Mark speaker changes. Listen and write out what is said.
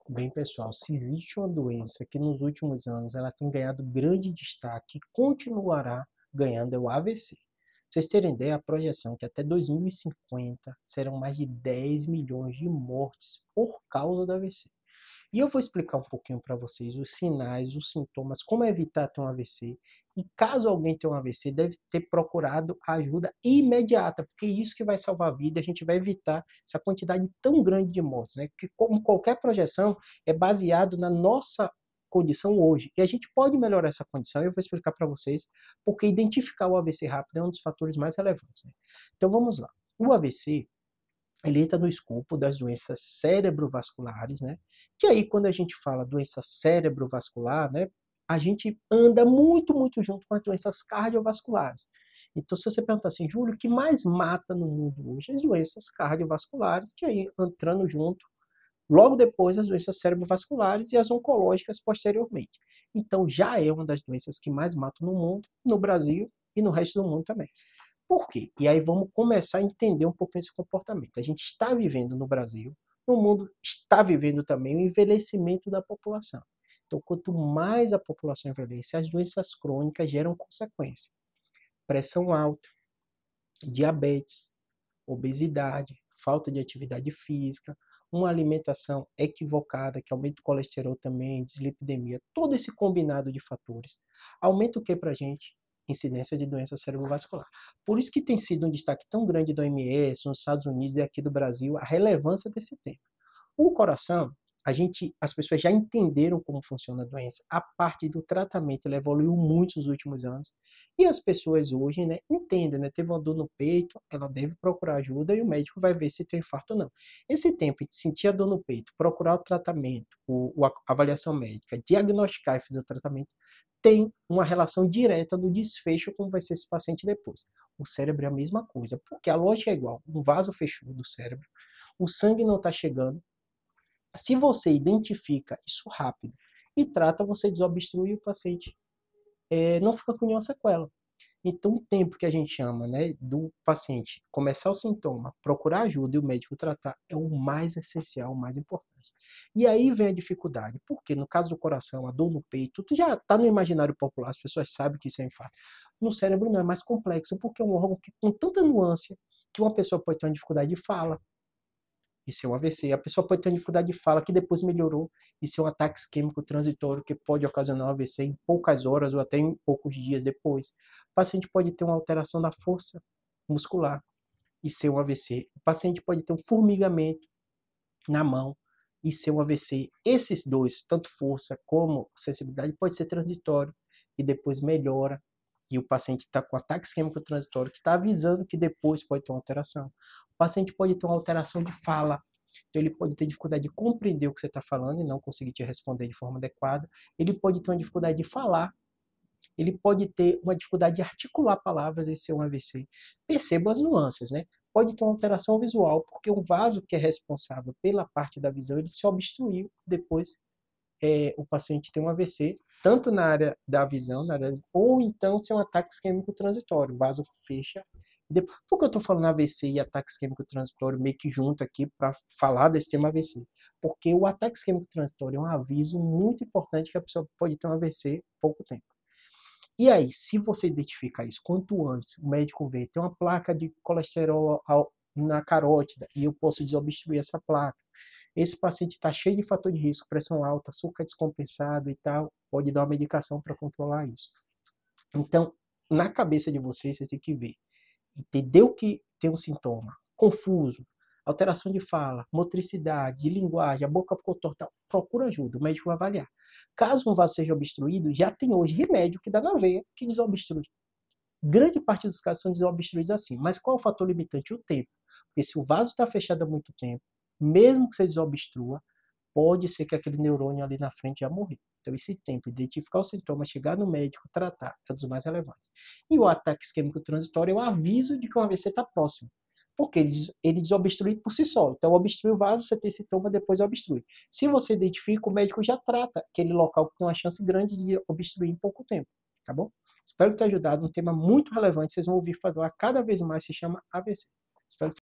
Speaker 1: Bem, pessoal, se existe uma doença que nos últimos anos ela tem ganhado grande destaque e continuará ganhando é o AVC. Pra vocês terem ideia, a projeção é que até 2050 serão mais de 10 milhões de mortes por causa do AVC. E eu vou explicar um pouquinho para vocês os sinais, os sintomas, como evitar ter um AVC. E caso alguém tenha um AVC, deve ter procurado ajuda imediata, porque é isso que vai salvar a vida, a gente vai evitar essa quantidade tão grande de mortes, né? Que como qualquer projeção é baseado na nossa condição hoje. E a gente pode melhorar essa condição, e eu vou explicar para vocês, porque identificar o AVC rápido é um dos fatores mais relevantes, né? Então vamos lá. O AVC ele entra no escopo das doenças cerebrovasculares, né? Que aí, quando a gente fala doença cerebrovascular, né? A gente anda muito junto com as doenças cardiovasculares. Então, se você perguntar assim, Júlio, o que mais mata no mundo hoje? As doenças cardiovasculares, que aí entrando junto, logo depois as doenças cerebrovasculares e as oncológicas posteriormente. Então, já é uma das doenças que mais matam no mundo, no Brasil e no resto do mundo também. Por quê? E aí vamos começar a entender um pouco esse comportamento. A gente está vivendo no Brasil, no mundo está vivendo também o envelhecimento da população. Então, quanto mais a população envelhece, as doenças crônicas geram consequência. Pressão alta, diabetes, obesidade, falta de atividade física, uma alimentação equivocada, que aumenta o colesterol também, dislipidemia, todo esse combinado de fatores. Aumenta o que para a gente? Incidência de doença cerebrovascular. Por isso que tem sido um destaque tão grande do OMS, nos Estados Unidos e aqui do Brasil, a relevância desse tema. O coração, as pessoas já entenderam como funciona a doença. A parte do tratamento ela evoluiu muito nos últimos anos. E as pessoas hoje, né, entendem, né, teve uma dor no peito, ela deve procurar ajuda e o médico vai ver se tem infarto ou não. Esse tempo de sentir a dor no peito, procurar o tratamento, a avaliação médica, diagnosticar e fazer o tratamento, tem uma relação direta no desfecho como vai ser esse paciente depois. O cérebro é a mesma coisa, porque a lógica é igual. Um vaso fechou do cérebro, o sangue não está chegando. Se você identifica isso rápido e trata, você desobstrui o paciente não fica com nenhuma sequela. Então, o tempo que a gente chama, né, do paciente começar o sintoma, procurar ajuda e o médico tratar é o mais essencial, o mais importante. E aí vem a dificuldade, porque no caso do coração, a dor no peito, tu já está no imaginário popular, as pessoas sabem que isso é infarto. No cérebro não é mais complexo, porque é um órgão que com tanta nuance que uma pessoa pode ter uma dificuldade de fala, isso é um AVC. A pessoa pode ter uma dificuldade de fala que depois melhorou. Isso é um ataque isquêmico transitório que pode ocasionar um AVC em poucas horas ou até em poucos dias depois. O paciente pode ter uma alteração da força muscular e ser um AVC. O paciente pode ter um formigamento na mão e ser um AVC. Esses dois, tanto força como sensibilidade, pode ser transitório e depois melhora e o paciente está com ataque isquêmico transitório, que está avisando que depois pode ter uma alteração. O paciente pode ter uma alteração de fala, então ele pode ter dificuldade de compreender o que você está falando e não conseguir te responder de forma adequada. Ele pode ter uma dificuldade de falar, ele pode ter uma dificuldade de articular palavras, esse é um AVC. Perceba as nuances, né? Pode ter uma alteração visual, porque um vaso que é responsável pela parte da visão, ele se obstruiu depois o paciente tem um AVC, tanto na área da visão, ou então se é um ataque isquêmico transitório, o vaso fecha. Por que eu estou falando AVC e ataque isquêmico transitório meio que junto aqui para falar desse tema AVC? Porque o ataque isquêmico transitório é um aviso muito importante que a pessoa pode ter um AVC em pouco tempo. E aí, se você identificar isso quanto antes, o médico vê, tem uma placa de colesterol na carótida e eu posso desobstruir essa placa. Esse paciente está cheio de fator de risco, pressão alta, açúcar descompensado e tal, pode dar uma medicação para controlar isso. Então, na cabeça de vocês, você tem que ver. Entendeu que tem um sintoma confuso, alteração de fala, motricidade, de linguagem, a boca ficou torta, procura ajuda, o médico vai avaliar. Caso um vaso seja obstruído, já tem hoje remédio que dá na veia, que desobstrui. Grande parte dos casos são desobstruídos assim. Mas qual é o fator limitante? O tempo. Porque se o vaso está fechado há muito tempo, mesmo que você desobstrua, pode ser que aquele neurônio ali na frente já morreu. Então, esse tempo, identificar os sintomas, chegar no médico, tratar, é um dos mais relevantes. E o ataque isquêmico transitório é o aviso de que um AVC está próximo. Porque ele desobstrui por si só. Então, obstrui o vaso, você tem sintoma, depois obstrui. Se você identifica, o médico já trata aquele local que tem uma chance grande de obstruir em pouco tempo. Tá bom? Espero ter ajudado. Um tema muito relevante. Vocês vão ouvir falar cada vez mais. Se chama AVC. Espero